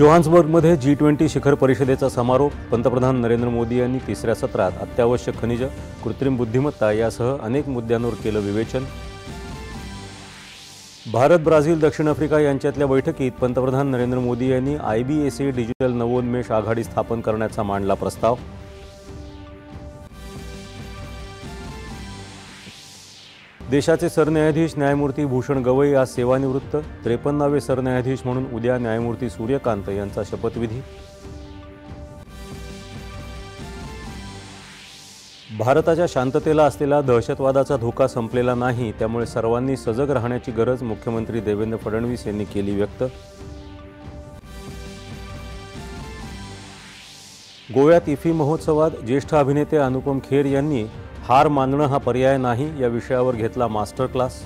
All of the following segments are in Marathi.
जोहान्सबर्गमध्ये G20 शिखर परिषदेचा समारोप। पंतप्रधान नरेंद्र मोदी यांनी तिसऱ्या सत्रात अत्यावश्यक खनिज, कृत्रिम बुद्धिमत्ता यासह अनेक मुद्द्यांवर केलं विवेचन। भारत, ब्राझील, दक्षिण आफ्रिका यांच्यातल्या बैठकीत पंतप्रधान नरेंद्र मोदी यांनी IBAC डिजिटल नवोन्मेष आघाडी स्थापन करण्याचा मांडला प्रस्ताव। देशाचे सरन्यायाधीश न्यायमूर्ती भूषण गवई आज सेवानिवृत्त। 53वे सरन्यायाधीश म्हणून उद्या न्यायमूर्ती सूर्यकांत यांचा शपथविधी। भारताच्या शांततेला असलेला दहशतवादाचा धोका संपलेला नाही, त्यामुळे सर्वांनी सजग राहण्याची गरज मुख्यमंत्री देवेंद्र फडणवीस यांनी केली व्यक्त। गोव्यात इफ्फी महोत्सवात ज्येष्ठ अभिनेते अनुपम खेर यांनी हार मानणं हा पर्याय नाही या विषयावर घेतला मास्टर क्लास।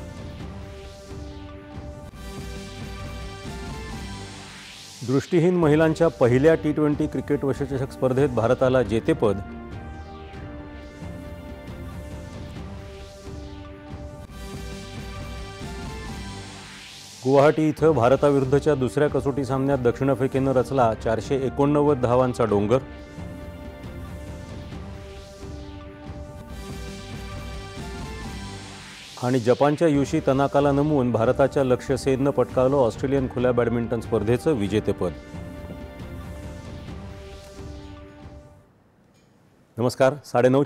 दृष्टिहीन महिलांच्या पहिल्या T20 क्रिकेट विश्वचषक स्पर्धेत भारताला जेतेपद। गुवाहाटी इथं भारताविरुद्धच्या दुसऱ्या कसोटी सामन्यात दक्षिण आफ्रिकेनं रचला 489 धावांचा डोंगर। आणि जपानच्या युशी तनाकाला नमवून भारताच्या लक्ष्य सेननं पटकावलं ऑस्ट्रेलियन खुल्या बॅडमिंटन स्पर्धेचं विजेतेपद। नमस्कार, 9:30